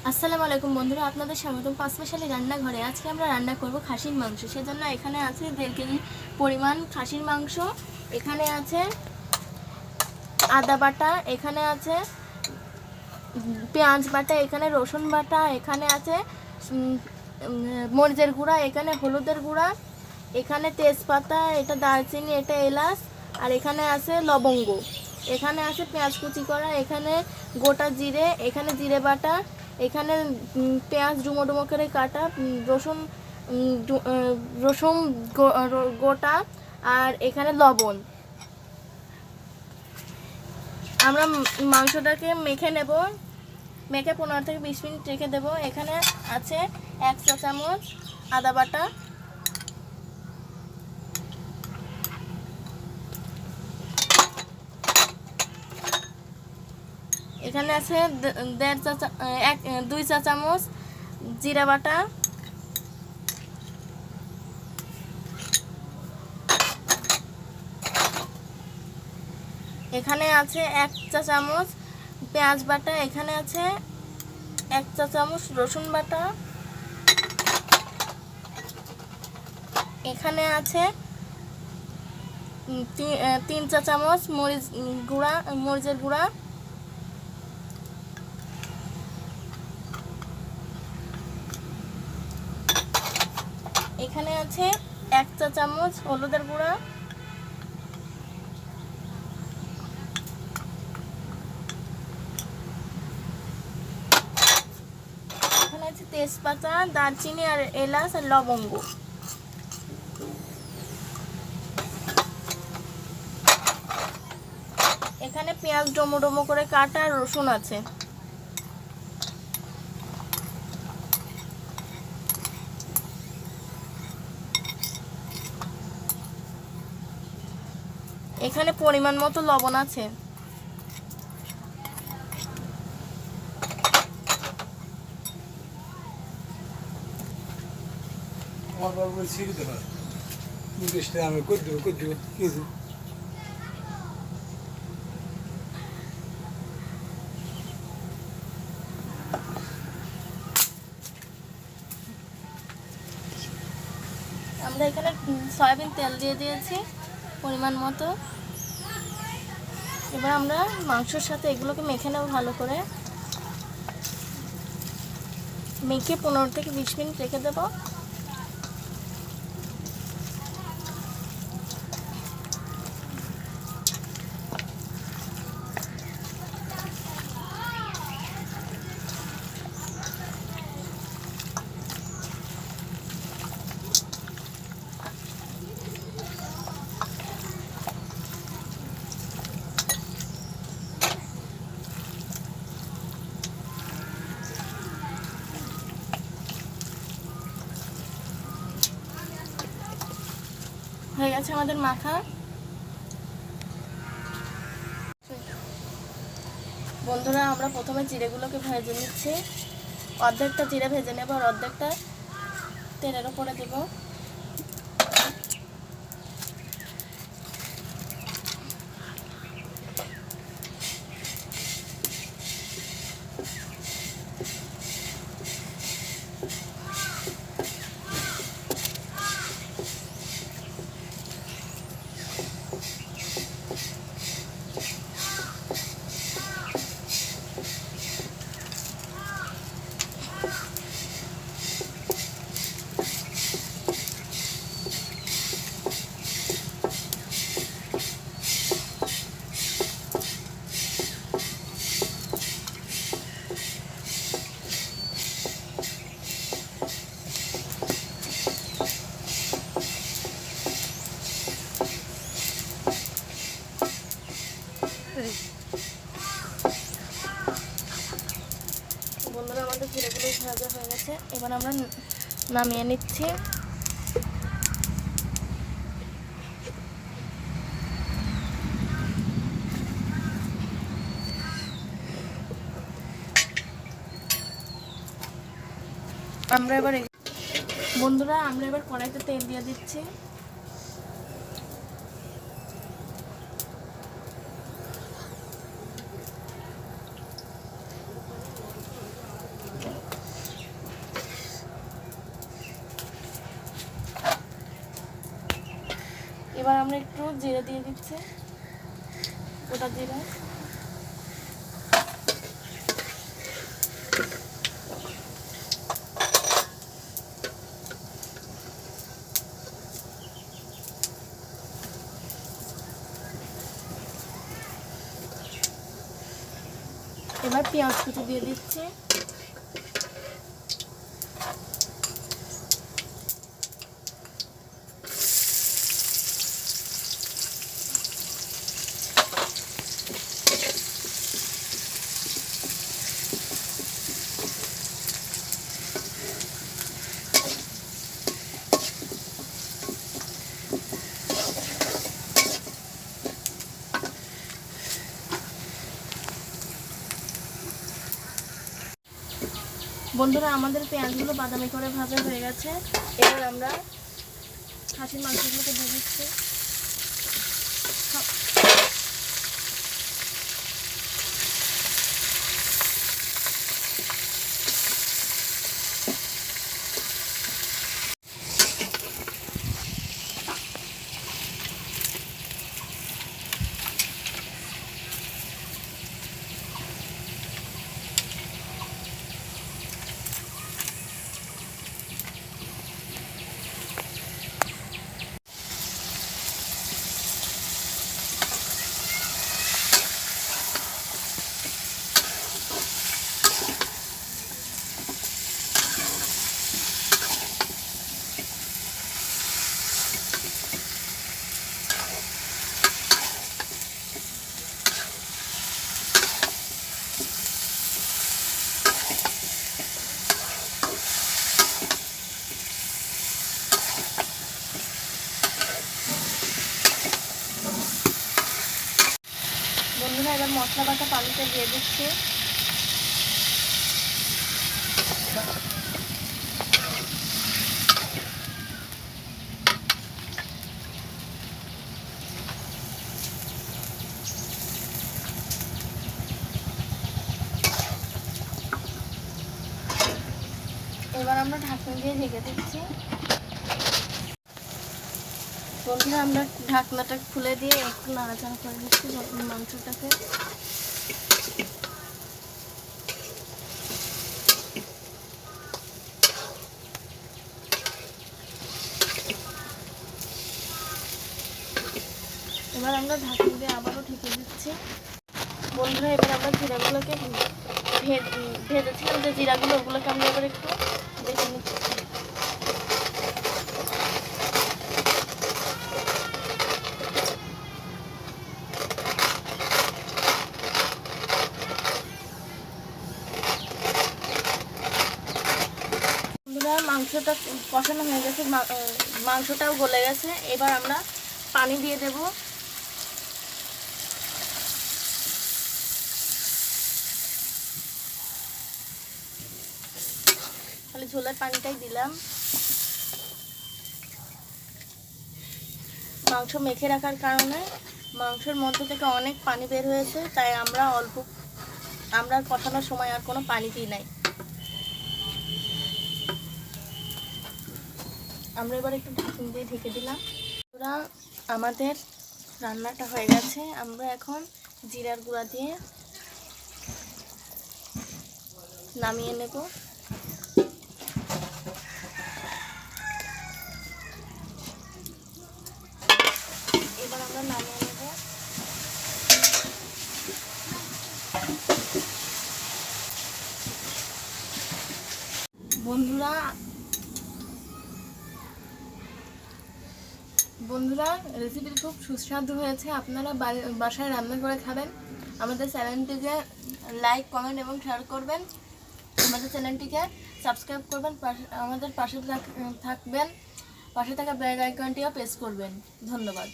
আসসালামু আলাইকুম বন্ধুরা, আপনাদের স্বাগতম পাঁচমিশালি রান্নাঘরে। আজকে আমরা রান্না করব খাসির মাংস। সেজন্য এখানে আছে 1.5 কেজি পরিমাণ খাসির মাংস। এখানে আছে আদা বাটা, এখানে আছে পেঁয়াজ বাটা, এখানে রসুন বাটা, এখানে আছে মরিচের গুঁড়া, এখানে হলুদের গুঁড়া, এখানে তেজপাতা, এটা দারচিনি, এটা এলাচ, আর এখানে আছে লবঙ্গ, এখানে আছে পেঁয়াজ কুচি করা, এখানে গোটা জিরে, এখানে জিরে বাটা, এখানে পেঁয়াজ ডুমো ডুমো করে কাটা, রসুন রসুন গোটা, আর এখানে লবণ। আমরা মাংসটাকে মেখে নেব, মেখে 15 থেকে 20 মিনিট রেখে দেব। এখানে আছে 1 চা চামচ আদা বাটা, এখানে আছে 2 চা চামচ জিরা বাটা, এখানে আছে 1 চা চামচ পেঁয়াজ বাটা, এখানে আছে 1 চা চামচ রসুন বাটা, এখানে আছে 3 চা চামচ মরিচের গুঁড়া, এখানে আছে 1 চা চামচ হলুদের গুঁড়া, এখানে আছে তেজপাতা, দারচিনি, আর এলাচ, আর লবঙ্গ। এখানে পেঁয়াজ ডোমো ডোমো করে কাটা আর রসুন আছে। এখানে পরিমাণ মতো লবণ আছে। আমরা এখানে সয়াবিন তেল দিয়ে দিয়েছি পরিমাণ মতো। এবার আমরা মাংসের সাথে এগুলোকে মেখে নেব ভালো করে। মেখে 15 থেকে 20 মিনিট রেখে দেব। হয়ে গেছে আমাদের মাখা। বন্ধুরা, আমরা প্রথমে জিরেগুলোকে ভেজে নিচ্ছি। অর্ধেকটা জিরে ভেজে নেব আর অর্ধেকটা তেলের উপরে দেব। বন্ধুরা, আমাদের জিরেগুলো ভাজা হয়ে গেছে। এবার আমরা নামিয়ে নিচ্ছি। বন্ধুরা, আমরা এবার কড়াইতে তেল দিয়ে দিচ্ছি। এবার আমরা একটু জিরে দিয়ে দিচ্ছি, গোটা জিরে। এবার পেঁয়াজ কুচি দিয়ে দিচ্ছি। বন্ধুরা, আমাদের পেঁয়াজগুলো বাদামি করে ভাজা হয়ে গেছে। এবার আমরা খাসির মাংসগুলোকে দিয়ে দিচ্ছি। বন্ধুরা, এবার মশলা বাটা পানিতে দিয়ে দিচ্ছি। এবার আমরা ঢাকনা দিয়ে ঢেকে দিচ্ছি। বন্ধুরা, আমরা ঢাকনাটা খুলে দিয়ে একটু নাড়াচাড়া করে দিচ্ছি মাংসটাকে। এবার আমরা ঢাকনা দিয়ে আবারও ঢেকে দিচ্ছি। বন্ধুরা, এবার আমরা জিরাগুলোকে ভেজেছিলাম যে জিরাগুলো, ওগুলোকে আমরা এবার একটু ভেজে নিচ্ছি। বন্ধুরা, মাংসটা কষানো হয়ে গেছে, মাংসটাও গলে গেছে। এবার আমরা পানি দিয়ে দেব। খালি ঝোলের পানিটাই দিলাম। মাংস মেখে রাখার কারণে মাংসের মধ্যে থেকে অনেক পানি বের হয়েছে, তাই আমরা কষানোর সময় আর কোনো পানি দিই নাই। আমরা এবার একটু ঢাকনা দিয়ে ঢেকে দিলাম। ওরা আমাদের রান্নাটা হয়ে গেছে। আমরা এখন জিরার গুঁড়া দিয়ে নামিয়ে নেব। এবার আমরা নামিয়ে নেব। বন্ধুরা, রেসিপিটি খুব সুস্বাদু হয়েছে। আপনারা বাসায় রান্না করে খাবেন। আমাদের চ্যানেলটিকে লাইক, কমেন্ট এবং শেয়ার করবেন। আমাদের চ্যানেলটিকে সাবস্ক্রাইব করবেন। আমাদের পাশে থাকবেন। পাশে থাকা বেল আইকনটিও প্রেস করবেন। ধন্যবাদ।